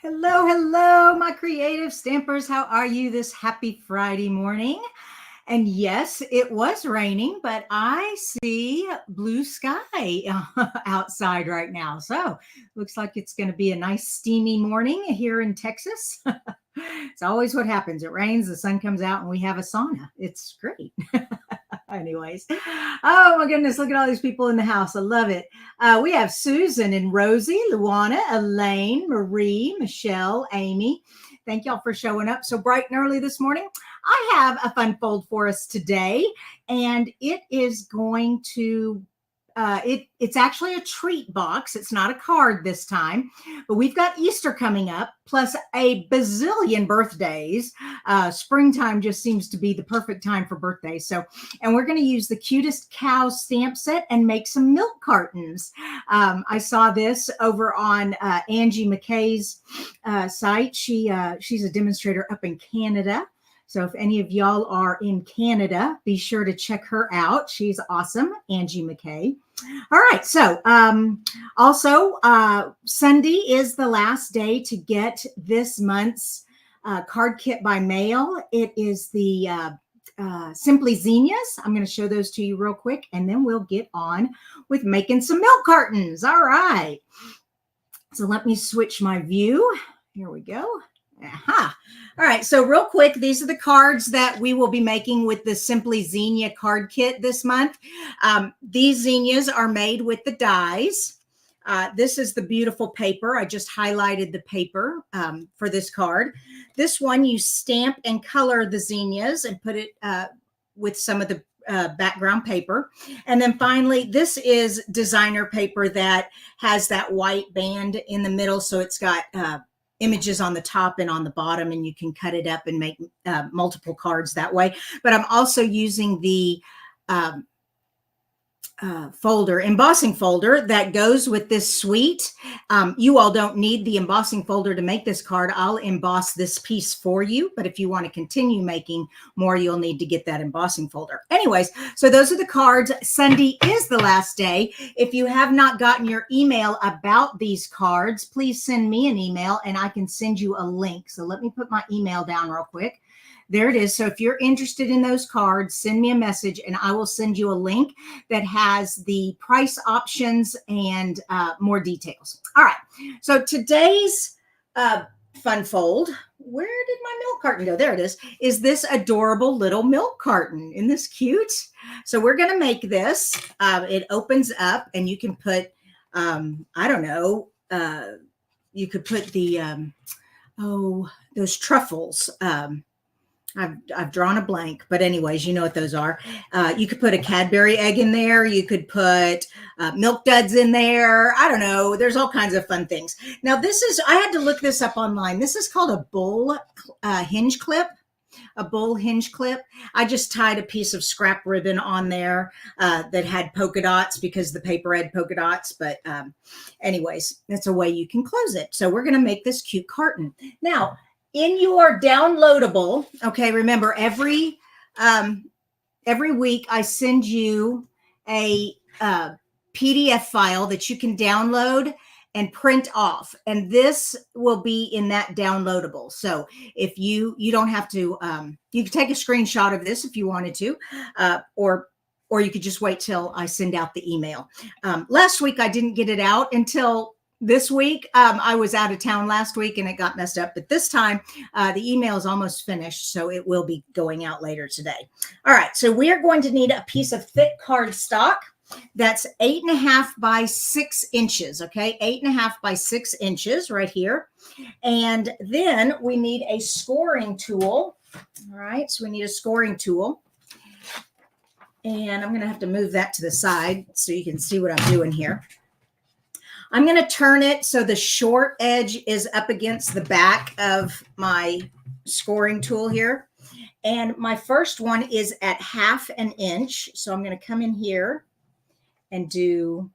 Hello, hello, my creative stampers. How are you this happy Friday morning? And yes, it was raining, but I see blue sky outside right now. So looks like it's going to be a nice steamy morning here in Texas. It's always what happens. It rains, the sun comes out, and we have a sauna. It's great. Anyways, oh my goodness, look at all these people in the house. I love it. We have Susan and Rosie, Luana, Elaine, Marie, Michelle, Amy. Thank y'all for showing up so bright and early this morning. I have a fun fold for us today, and it is going to it's actually a treat box. It's not a card this time, but we've got Easter coming up, plus a bazillion birthdays. Springtime just seems to be the perfect time for birthdays. So, and we're going to use the cutest cow stamp set and make some milk cartons. I saw this over on Angie McKay's site. She's a demonstrator up in Canada. So if any of y'all are in Canada, be sure to check her out. She's awesome, Angie McKay. All right. So also, Sunday is the last day to get this month's card kit by mail. It is the Simply Zenias. I'm going to show those to you real quick, and then we'll get on with making some milk cartons. All right. So let me switch my view. Here we go. Aha. All right. So real quick, these are the cards that we will be making with the Simply Zenia Card Kit this month. These Zenias are made with the dies. This is the beautiful paper. I just highlighted the paper for this card. This one, you stamp and color the Zenias and put it with some of the background paper. And then finally, this is designer paper that has that white band in the middle. So it's got images on the top and on the bottom, and you can cut it up and make multiple cards that way. But I'm also using the embossing folder that goes with this suite. You all don't need the embossing folder to make this card. I'll emboss this piece for you, but if you want to continue making more, you'll need to get that embossing folder. Anyways, so those are the cards. Sunday is the last day. If you have not gotten your email about these cards, please send me an email and I can send you a link. So let me put my email down real quick. There it is. So if you're interested in those cards, send me a message and I will send you a link that has the price options and more details. All right. So today's fun fold, where did my milk carton go? There it is this adorable little milk carton. Isn't this cute? So we're going to make this. It opens up and you can put, I don't know, you could put the, those truffles. I've drawn a blank, but anyways, you know what those are. You could put a Cadbury egg in there. You could put milk duds in there. I don't know. There's all kinds of fun things. Now I had to look this up online. This is called a bull hinge clip. A bull hinge clip. I just tied a piece of scrap ribbon on there that had polka dots because the paper had polka dots. But anyways, that's a way you can close it. So we're going to make this cute carton. Now, in your downloadable, okay, remember every week I send you a PDF file that you can download and print off, and this will be in that downloadable. So if you don't have to, you can take a screenshot of this if you wanted to, or you could just wait till I send out the email. Last week I didn't get it out until this week. I was out of town last week and it got messed up, but this time the email is almost finished, so it will be going out later today. All right, so we are going to need a piece of thick cardstock that's 8.5 by 6 inches. Okay, 8.5 by 6 inches right here, and then we need a scoring tool. All right, so we need a scoring tool, and I'm going to have to move that to the side so you can see what I'm doing here. I'm going to turn it so the short edge is up against the back of my scoring tool here. And my first one is at 1/2 inch. So I'm going to come in here and do,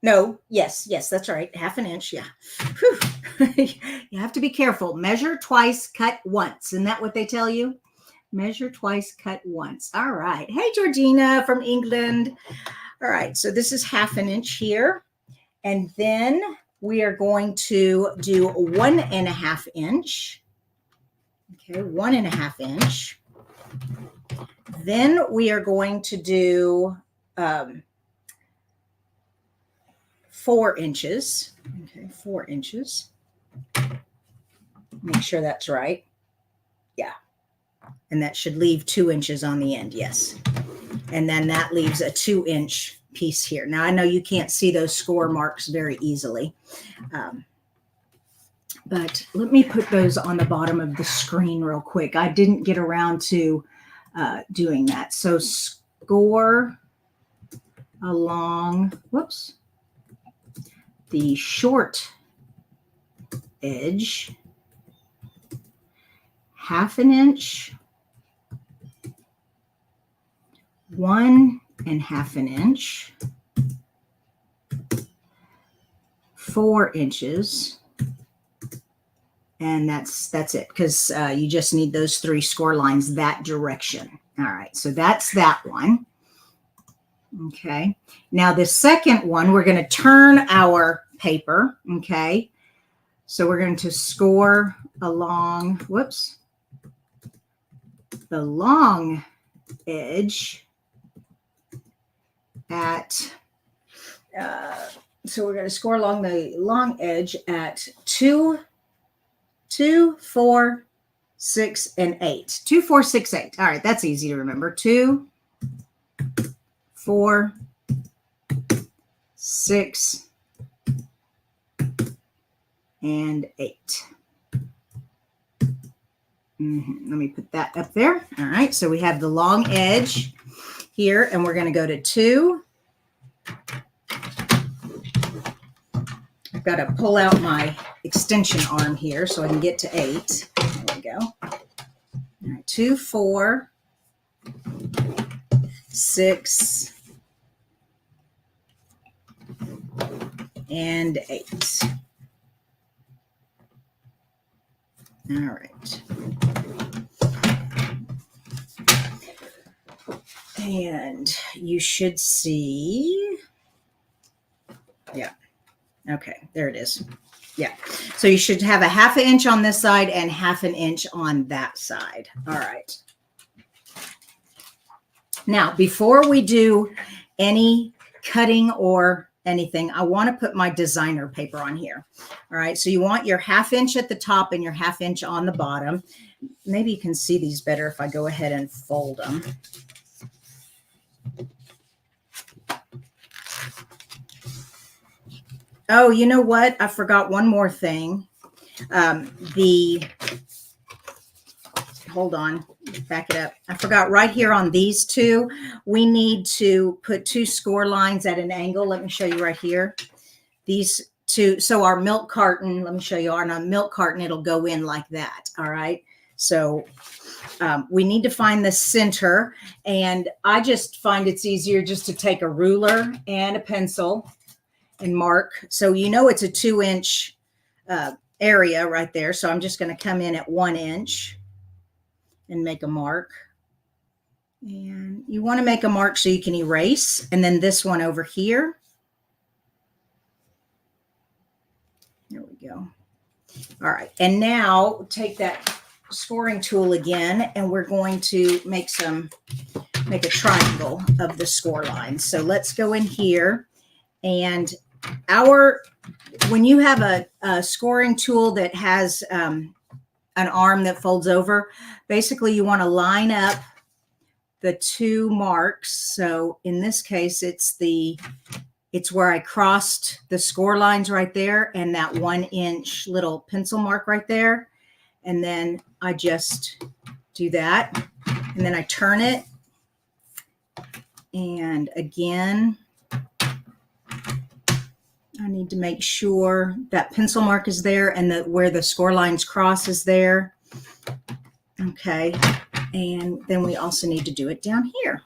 yes, that's right. 1/2 inch. Yeah. You have to be careful. Measure twice, cut once. Isn't that what they tell you? Measure twice, cut once. All right. Hey, Georgina from England. All right, so this is 1/2 inch here. And then we are going to do 1.5 inch. Okay, 1.5 inch. Then we are going to do 4 inches. Okay, 4 inches. Make sure that's right. Yeah. And that should leave 2 inches on the end. Yes. And then that leaves a 2-inch piece here. Now I know you can't see those score marks very easily. But let me put those on the bottom of the screen real quick. I didn't get around to doing that. So score along, whoops, the short edge, 1/2 inch, 1.5 inch, 4 inches, and that's it, because you just need those 3 score lines that direction. All right, so that's that one. Okay, now the second one, we're going to turn our paper. Okay, so we're going to score along, whoops, the long edge at, so we're going to score along the long edge at 2, 4, 6, and 8. 2, 4, 6, 8. All right, that's easy to remember. 2, 4, 6, and 8. Let me put that up there. All right, so we have the long edge here, and we're going to go to 2. I've got to pull out my extension arm here so I can get to 8. There we go. All right, 2, 4, 6, and 8. All right. And you should see, yeah. Okay, there it is. Yeah. So you should have a 1/2 inch on this side and 1/2 inch on that side. All right. Now, before we do any cutting or anything, I want to put my designer paper on here. All right. So you want your 1/2 inch at the top and your 1/2 inch on the bottom. Maybe you can see these better if I go ahead and fold them. Oh, you know what? I forgot one more thing. Hold on, back it up. I forgot right here on these two, we need to put 2 score lines at an angle. Let me show you right here. These two, so our milk carton, let me show you on a milk carton, it'll go in like that. All right. So we need to find the center, and I just find it's easier just to take a ruler and a pencil and mark. So you know it's a 2-inch area right there. So I'm just going to come in at 1 inch and make a mark. And you want to make a mark so you can erase. And then this one over here. There we go. All right. And now take that scoring tool again, and we're going to make a triangle of the score lines. So let's go in here, and when you have a scoring tool that has an arm that folds over, basically you want to line up the 2 marks. So in this case, it's where I crossed the score lines right there, and that 1 inch little pencil mark right there. And then I just do that, and then I turn it, and again, I need to make sure that pencil mark is there and that where the score lines cross is there. Okay. And then we also need to do it down here.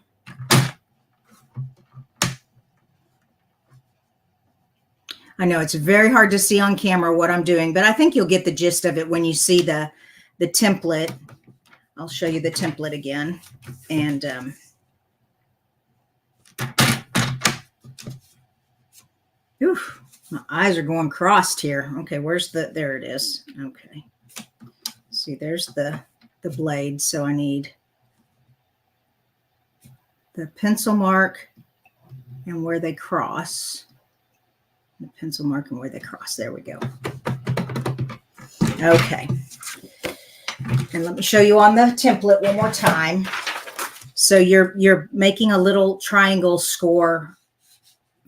I know it's very hard to see on camera what I'm doing, but I think you'll get the gist of it when you see the template. I'll show you the template again. And My eyes are going crossed here. Okay, where's there it is. Okay. See, there's the blade. So I need the pencil mark and where they cross. The pencil mark and where they cross. There we go. Okay. And let me show you on the template one more time. So you're making a little triangle score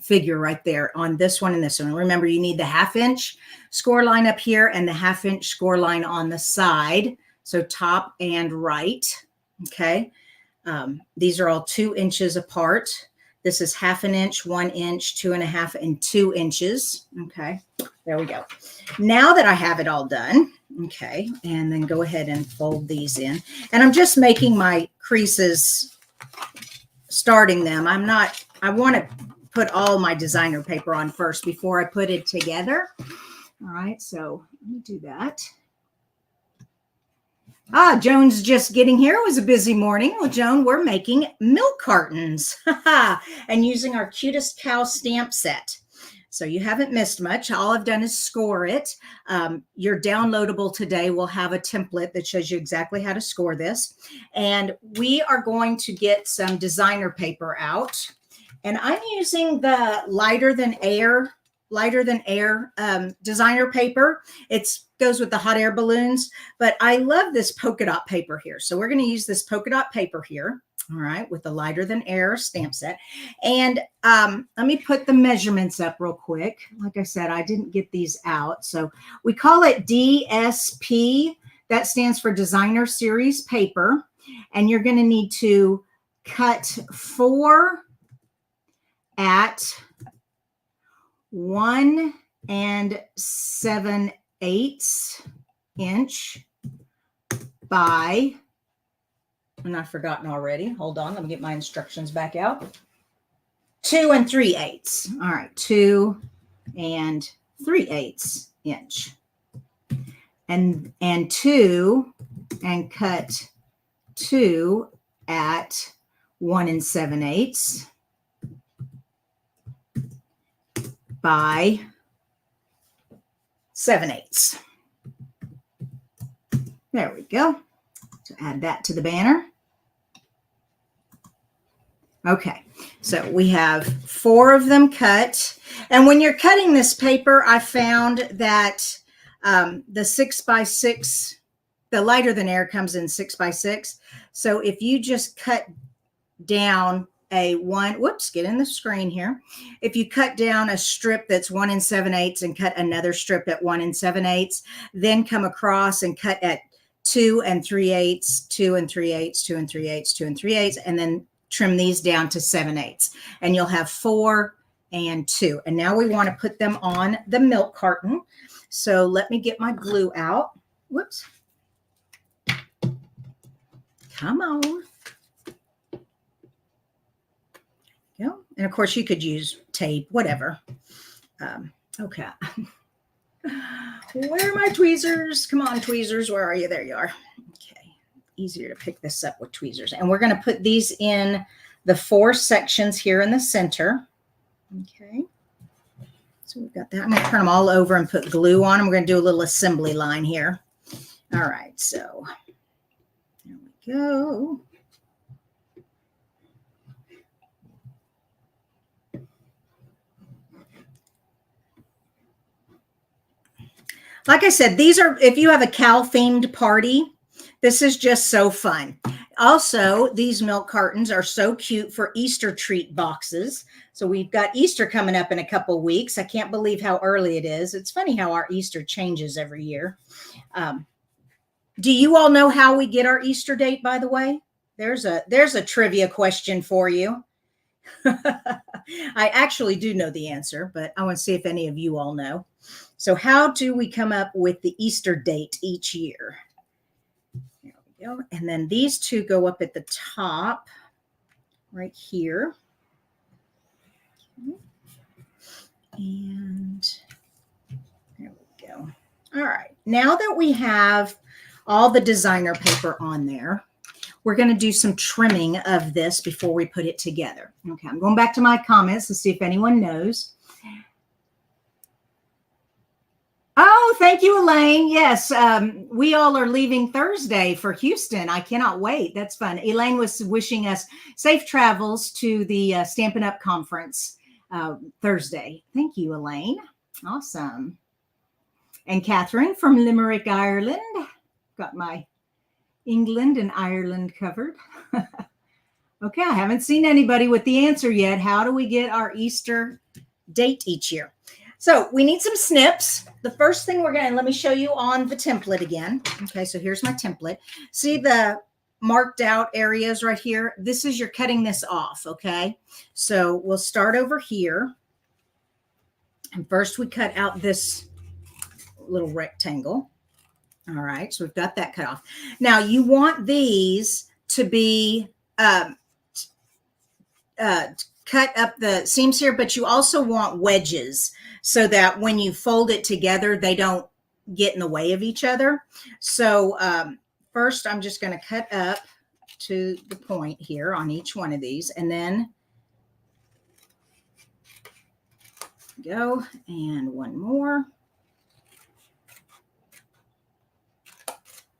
figure right there on this one and this one. Remember, you need the 1/2 inch score line up here and the 1/2 inch score line on the side. So top and right. Okay. These are all 2 inches apart. This is 1/2 inch, 1 inch, 2.5, and 2 inches. Okay. There we go. Now that I have it all done, okay, and then go ahead and fold these in. And I'm just making my creases, starting them. I want to put all my designer paper on first before I put it together. All right, so let me do that. Joan's just getting here. It was a busy morning. Well, Joan, we're making milk cartons and using our Cutest Cow stamp set. So you haven't missed much. All I've done is score it. Your downloadable today will have a template that shows you exactly how to score this. And we are going to get some designer paper out. And I'm using the lighter than air designer paper. It goes with the hot air balloons, but I love this polka dot paper here. So we're going to use this polka dot paper here. All right, with the lighter than air stamp set. And let me put the measurements up real quick. Like I said, I didn't get these out. So we call it DSP. That stands for Designer Series Paper. And you're going to need to cut 4 at 1 7/8 inch by, and I've forgotten already. Hold on. Let me get my instructions back out. 2 3/8. All right. 2 3/8 inch. And cut 2 at 1 7/8 by 7/8. There we go. So add that to the banner. Okay, so we have 4 of them cut. And when you're cutting this paper, I found that the 6x6, the lighter than air comes in 6x6. So if you just cut down get in the screen here. If you cut down a strip that's 1 7/8 and cut another strip at 1 7/8, then come across and cut at 2 3/8, 2 3/8, 2 3/8, 2 3/8, and then trim these down to 7/8. And you'll have 4 and 2. And now we want to put them on the milk carton. So let me get my glue out. Whoops. Come on. And of course, you could use tape, whatever. Okay. Where are my tweezers? Come on, tweezers. Where are you? There you are. Okay. Easier to pick this up with tweezers. And we're going to put these in the 4 sections here in the center. Okay. So we've got that. I'm going to turn them all over and put glue on them. We're going to do a little assembly line here. All right. So there we go. Like I said, these are, if you have a cow themed party, this is just so fun. Also, these milk cartons are so cute for Easter treat boxes. So we've got Easter coming up in a couple weeks. I can't believe how early it is. It's funny how our Easter changes every year. Do you all know how we get our Easter date, by the way? There's a trivia question for you. I actually do know the answer, but I want to see if any of you all know. So how do we come up with the Easter date each year? There we go. And then these 2 go up at the top right here. And there we go. All right. Now that we have all the designer paper on there, we're going to do some trimming of this before we put it together. Okay, I'm going back to my comments to see if anyone knows. thank you, Elaine. Yes, we all are leaving Thursday for Houston. I cannot wait. That's fun. Elaine was wishing us safe travels to the Stampin' Up! Conference Thursday. Thank you, Elaine. Awesome. And Catherine from Limerick, Ireland. Got my England and Ireland covered. Okay, I haven't seen anybody with the answer yet. How do we get our Easter date each year? So we need some snips. The first thing we're going to, let me show you on the template again. Okay, so here's my template. See the marked out areas right here? This is, you're cutting this off, okay? So we'll start over here. And first we cut out this little rectangle. All right, so we've got that cut off. Now you want these to be cut up the seams here, but you also want wedges so that when you fold it together, they don't get in the way of each other. So first I'm just going to cut up to the point here on each one of these, and then go, and one more.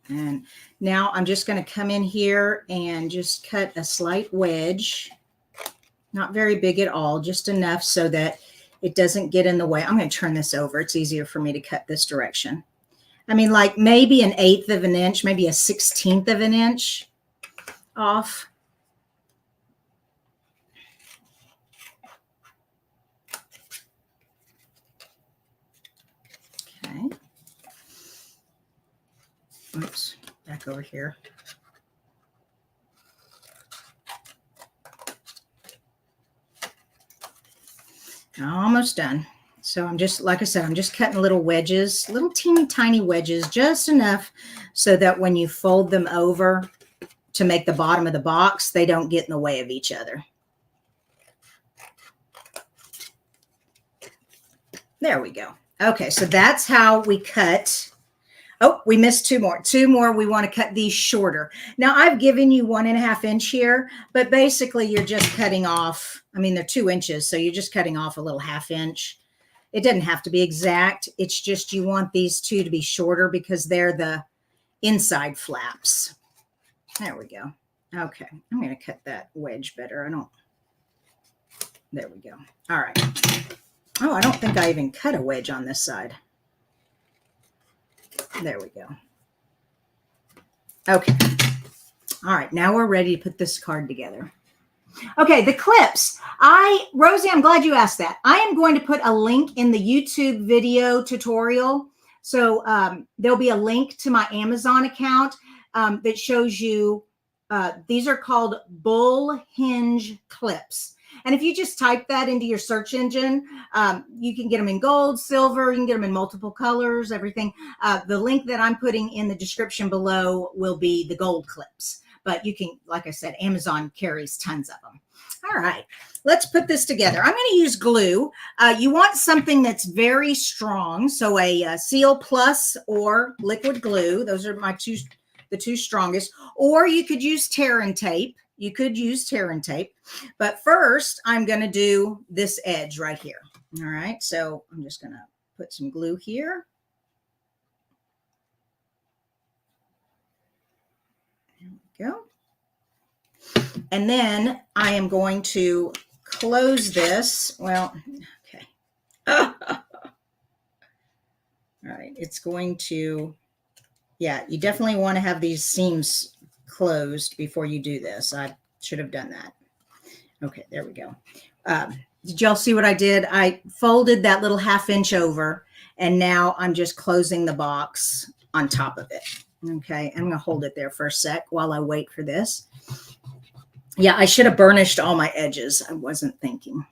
And now I'm just going to come in here and just cut a slight wedge. Not very big at all, just enough so that it doesn't get in the way. I'm going to turn this over. It's easier for me to cut this direction. I mean, like maybe an 1/8 of an inch, maybe a 1/16 of an inch off. Okay. Oops, back over here. Almost done. So I'm just, like I said, I'm just cutting little wedges, little teeny tiny wedges, just enough so that when you fold them over to make the bottom of the box, they don't get in the way of each other. There we go. Okay, so that's how we cut. Oh, we missed two more. Two more. We want to cut these shorter. Now I've given you 1.5 inch here, but basically you're just cutting off. I mean, they're 2 inches, so you're just cutting off a little 1/2 inch. It doesn't have to be exact. It's just you want these two to be shorter because they're the inside flaps. There we go. Okay, I'm going to cut that wedge better. There we go. All right. Oh, I don't think I even cut a wedge on this side. There we go. Okay. All right. Now we're ready to put this card together. Okay. The clips. Rosie, I'm glad you asked that. I am going to put a link in the YouTube video tutorial. So there'll be a link to my Amazon account that shows you, these are called bull hinge clips. And if you just type that into your search engine, you can get them in gold, silver, you can get them in multiple colors, everything. The link that I'm putting in the description below will be the gold clips. But you can, like I said, Amazon carries tons of them. All right, let's put this together. I'm going to use glue. You want something that's very strong. So a Seal Plus or liquid glue. Those are the two strongest. Or you could use tear and tape. You could use tear and tape, but first I'm going to do this edge right here. All right. So I'm just going to put some glue here. There we go. And then I am going to close this. Well, okay. All right. It's going to, yeah, you definitely want to have these seams closed before you do this. I should have done that. Okay, there we go. Did y'all see what I did? I folded that little 1/2 inch over, and now I'm just closing the box on top of it. Okay, I'm going to hold it there for a sec while I wait for this. Yeah, I should have burnished all my edges. I wasn't thinking.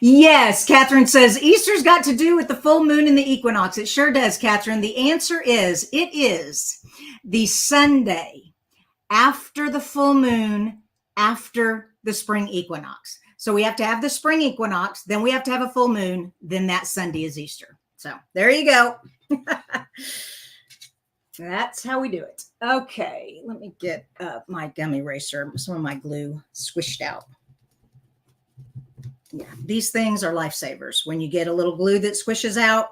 Yes, Catherine says, Easter's got to do with the full moon and the equinox. It sure does, Catherine. The answer is, it is the Sunday after the full moon, after the spring equinox. So we have to have the spring equinox, then we have to have a full moon, then that Sunday is Easter. So there you go. That's how we do it. Okay, let me get my gum eraser, some of my glue swished out. Yeah, these things are lifesavers. When you get a little glue that squishes out,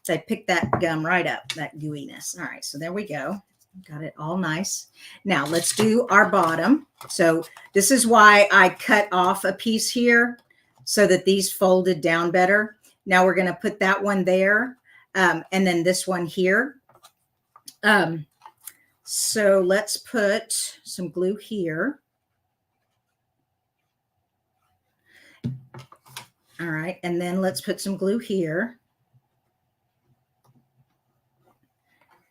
they pick that gum right up, that gooiness. All right, so there we go. Got it all nice. Now let's do our bottom. So this is why I cut off a piece here so that these folded down better. Now we're going to put that one there and then this one here. So let's put some glue here. All right, and then let's put some glue here.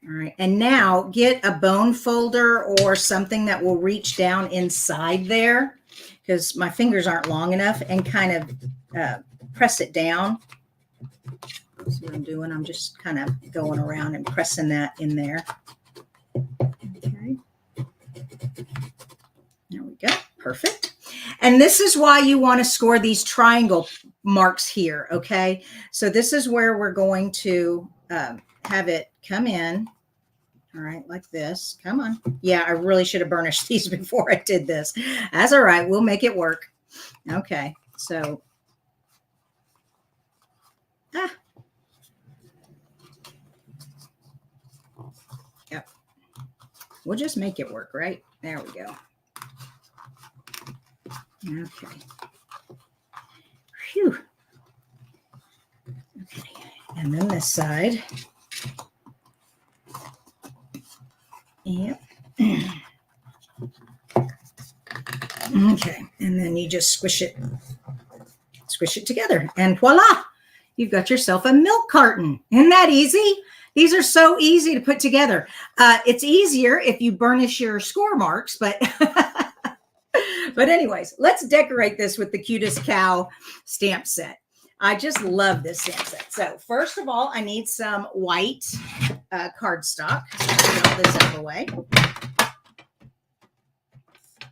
All right, and now get a bone folder or something that will reach down inside there, because my fingers aren't long enough, and kind of press it down. See what I'm doing? I'm just kind of going around and pressing that in there. Okay. There we go. Perfect. And this is why you want to score these triangle marks here. Okay. So this is where we're going to have it come in. All right. Like this. Come on. Yeah. I really should have burnished these before I did this. That's all right. We'll make it work. Okay. So. Yep. We'll just make it work, right? There we go. Okay. Phew. Okay. And then this side. Yep. Okay. And then you just squish it together. And voila, you've got yourself a milk carton. Isn't that easy? These are so easy to put together. It's easier if you burnish your score marks, but but anyways, let's decorate this with the cutest cow stamp set. I just love this stamp set. So first of all, I need some white cardstock. Get all this out of the way.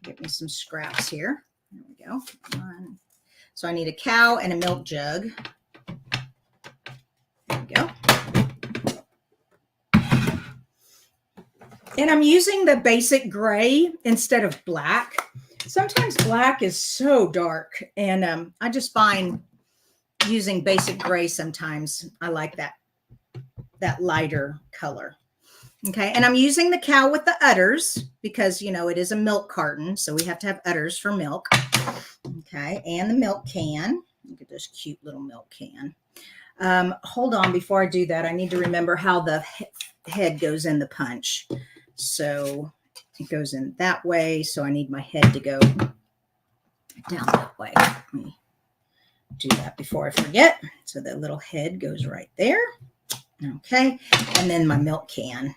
Get me some scraps here. There we go. So I need a cow and a milk jug. There we go. And I'm using the basic gray instead of black. Sometimes black is so dark, and I just find using basic gray sometimes. I like that lighter color. Okay, and I'm using the cow with the udders because, you know, it is a milk carton, so we have to have udders for milk. Okay, and the milk can. Look at this cute little milk can. Hold on, before I do that, I need to remember how the head goes in the punch. So it goes in that way. So I need my head to go down that way. Let me do that before I forget. So the little head goes right there. Okay. And then my milk can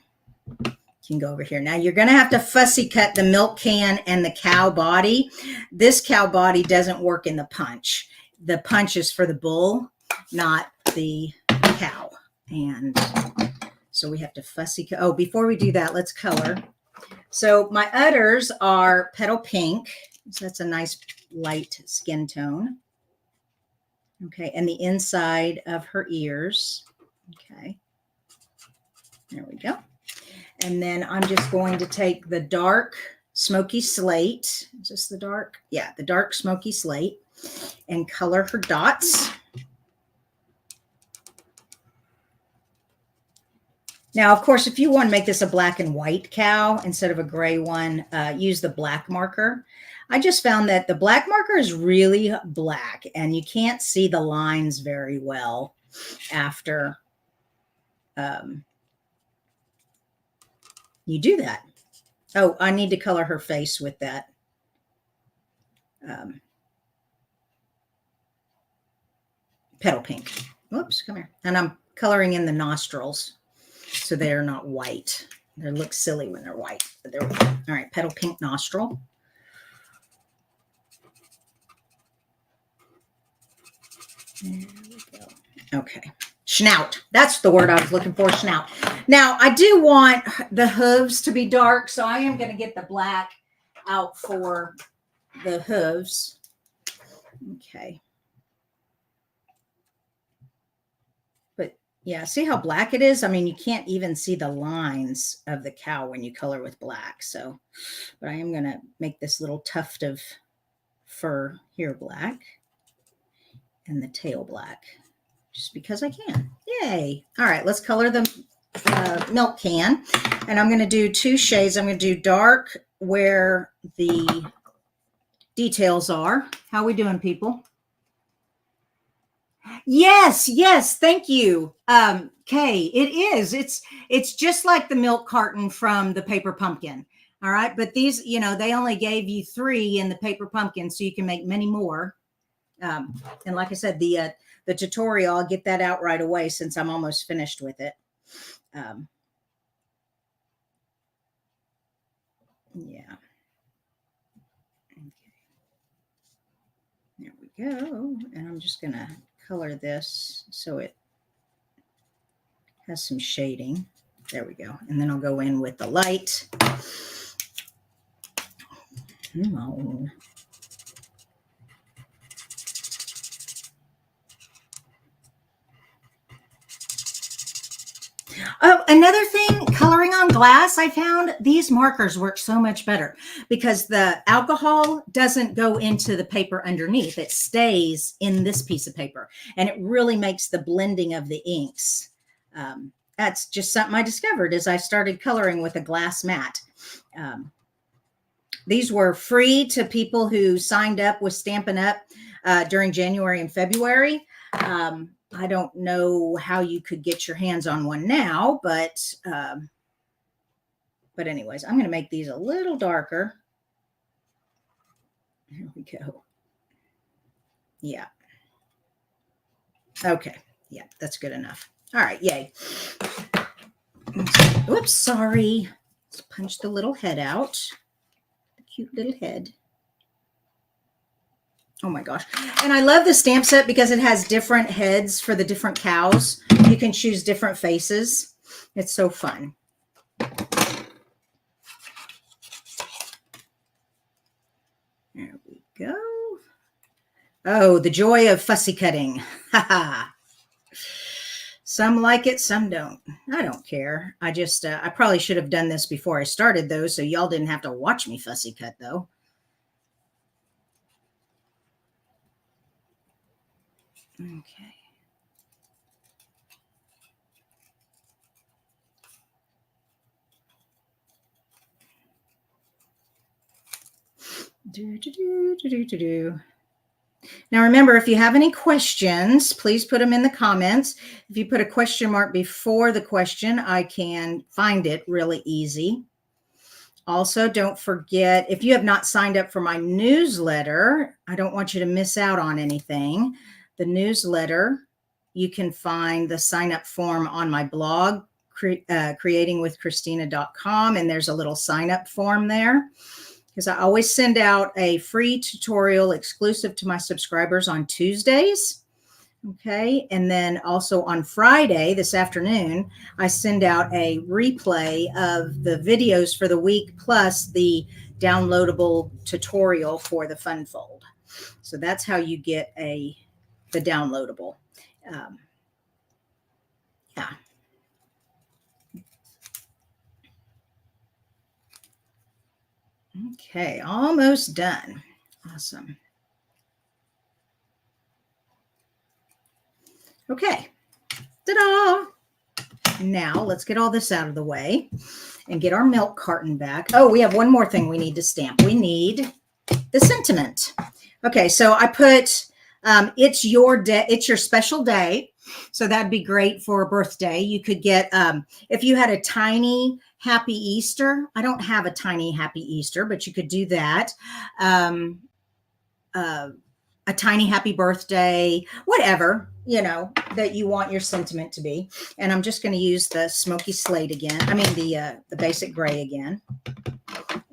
go over here. Now you're going to have to fussy cut the milk can and the cow body. This cow body doesn't work in the punch. The punch is for the bull, not the cow. And so we have to fussy. Oh, before we do that, let's color. So my udders are petal pink. So that's a nice light skin tone. Okay. And the inside of her ears. Okay. There we go. And then I'm just going to take the dark smoky slate. Is this the dark? Yeah, the dark smoky slate, and color her dots. Now, of course, if you want to make this a black and white cow instead of a gray one, use the black marker. I just found that the black marker is really black and you can't see the lines very well after you do that. Oh, I need to color her face with that. Petal pink. Whoops, come here. And I'm coloring in the nostrils so they're not white. They look silly when they're white, but they're white. All right, petal pink nostril. There we go. Okay. Snout. That's the word I was looking for, snout. Now, I do want the hooves to be dark, so I am going to get the black out for the hooves. Okay. But yeah, see how black it is? I mean, you can't even see the lines of the cow when you color with black. So, but I am going to make this little tuft of fur here black. and the tail black, just because I can. Yay. All right, let's color the milk can. And I'm going to do 2 shades. I'm going to do dark where the details are. How are we doing, people? Yes, yes, thank you. Kay, it is. It's just like the milk carton from the paper pumpkin. All right, but these, you know, they only gave you 3 in the paper pumpkin, so you can make many more. And like I said, the tutorial, I'll get that out right away since I'm almost finished with it. Yeah. Okay. There we go. And I'm just going to color this so it has some shading. There we go. And then I'll go in with the light. Come on. Oh, another thing, coloring on glass, I found these markers work so much better because the alcohol doesn't go into the paper underneath. It stays in this piece of paper, and it really makes the blending of the inks. That's just something I discovered as I started coloring with a glass mat. These were free to people who signed up with Stampin' Up! During January and February. I don't know how you could get your hands on one now, but anyways, I'm going to make these a little darker. Here we go. Yeah. Okay. Yeah, that's good enough. All right. Yay. Oops, sorry. Let's punch the little head out. The cute little head. Oh my gosh. And I love the stamp set because it has different heads for the different cows. You can choose different faces. It's so fun. There we go. Oh, the joy of fussy cutting. Some like it, some don't. I don't care. I just, I probably should have done this before I started though, so y'all didn't have to watch me fussy cut though. Okay. Now remember, if you have any questions, please put them in the comments. If you put a question mark before the question, I can find it really easy. Also, don't forget, if you have not signed up for my newsletter, I don't want you to miss out on anything. The newsletter, you can find the sign up form on my blog, creatingwithkristina.com, and there's a little sign up form there because I always send out a free tutorial exclusive to my subscribers on Tuesdays. Okay. And then also on Friday, this afternoon, I send out a replay of the videos for the week plus the downloadable tutorial for the Funfold. So that's how you get the downloadable. Yeah. Okay. Almost done. Awesome. Okay. Ta-da! Now let's get all this out of the way and get our milk carton back. Oh, we have one more thing we need to stamp. We need the sentiment. Okay, so I put, it's your day, it's your special day. So that'd be great for a birthday. You could get, if you had a tiny happy Easter, I don't have a tiny happy Easter, but you could do that. A tiny happy birthday, whatever, you know, that you want your sentiment to be. And I'm just going to use the smoky slate again. I mean, the basic gray again.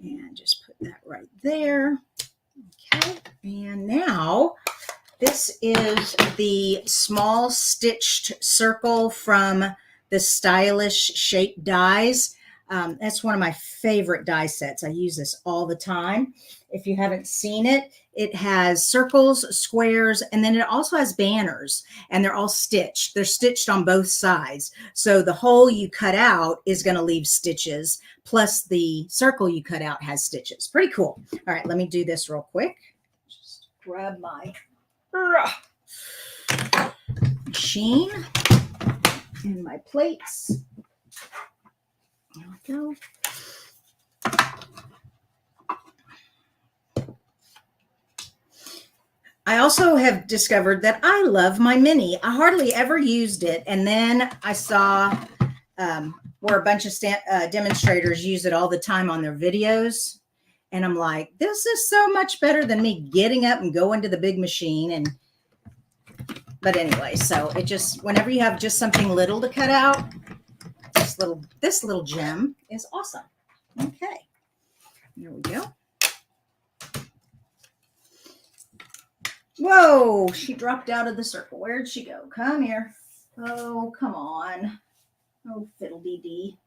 And just put that right there. Okay. And now this is the small stitched circle from the Stylish Shape dies. That's one of my favorite die sets. I use this all the time. If you haven't seen it, it has circles, squares, and then it also has banners, and they're all stitched. They're stitched on both sides. So the hole you cut out is going to leave stitches, plus the circle you cut out has stitches. Pretty cool. All right, let me do this real quick. Just grab my... machine and my plates. There we go. I also have discovered that I love my mini. I hardly ever used it. And then I saw where a bunch of demonstrators use it all the time on their videos. And I'm like, this is so much better than me getting up and going to the big machine. But anyway, so it just, whenever you have just something little to cut out, this little gem is awesome. Okay, there we go. Whoa, she dropped out of the circle. Where'd she go? Come here. Oh, come on. Oh, fiddle-dee-dee.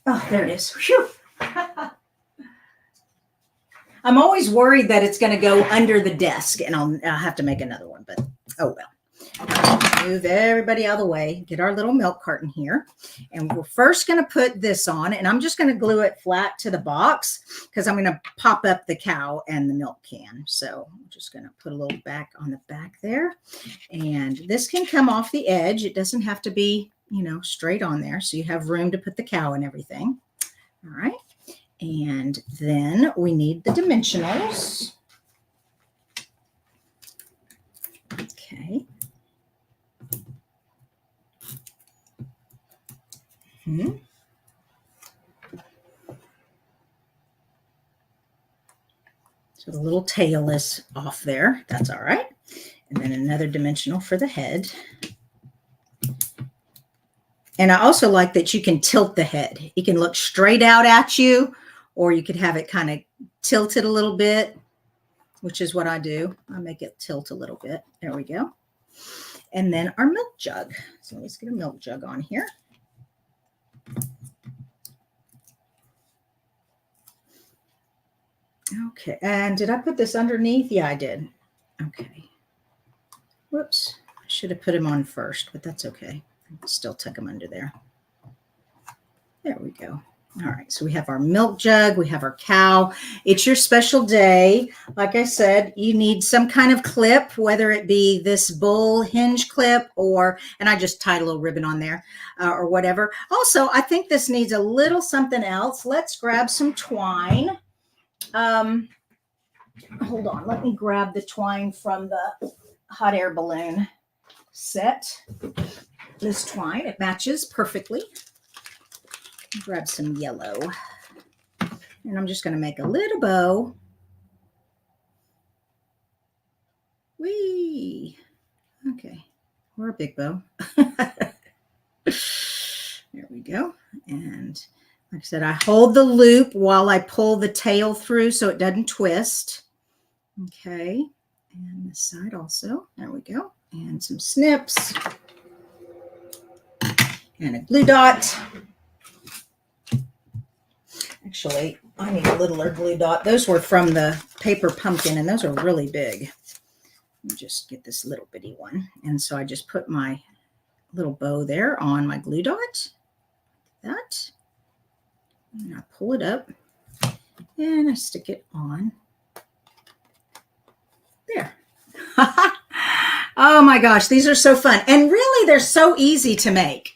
Oh, there it is. Phew. I'm always worried that it's going to go under the desk, and I'll have to make another one, but oh well. Move everybody out of the way. Get our little milk carton here. And we're first going to put this on, and I'm just going to glue it flat to the box because I'm going to pop up the cow and the milk can. So I'm just going to put a little back on the back there. And this can come off the edge. It doesn't have to be, you know, straight on there. So you have room to put the cow and everything. All right. And then we need the dimensionals. Okay. So the little tail is off there. That's all right. And then another dimensional for the head. And I also like that you can tilt the head. You can look straight out at you, or you could have it kind of tilted a little bit, which is what I do. I make it tilt a little bit. There we go. And then our milk jug. So let's get a milk jug on here. Okay, and did I put this underneath? Yeah, I did. Okay. Whoops. I should have put him on first, but that's okay. I still tuck him under there. There we go. All right, so we have our milk jug. We have our cow. It's your special day. Like I said, you need some kind of clip, whether it be this bull hinge clip or, and I just tied a little ribbon on there or whatever. Also, I think this needs a little something else. Let's grab some twine. Hold on, let me grab the twine from the hot air balloon set. This twine, it matches perfectly. Grab some yellow, and I'm just going to make a little bow. Whee! Okay, or a big bow. There we go. And like I said, I hold the loop while I pull the tail through so it doesn't twist. Okay, and this side also. There we go. And some snips. And a glue dot. Actually, I need a littler glue dot. Those were from the paper pumpkin, and those are really big. Let me just get this little bitty one. And so I just put my little bow there on my glue dot. Like that. And I pull it up and I stick it on there. Oh my gosh, these are so fun. And really, they're so easy to make.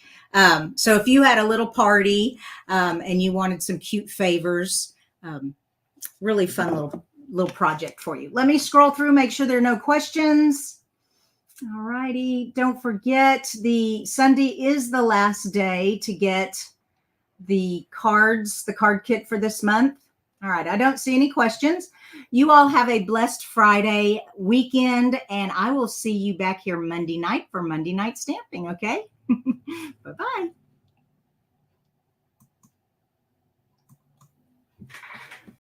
So if you had a little party and you wanted some cute favors, really fun little project for you. Let me scroll through, make sure there are no questions. All righty. Don't forget, the Sunday is the last day to get the cards, the card kit for this month. All right. I don't see any questions. You all have a blessed Friday weekend, and I will see you back here Monday night for Monday night stamping. Okay. Bye-bye.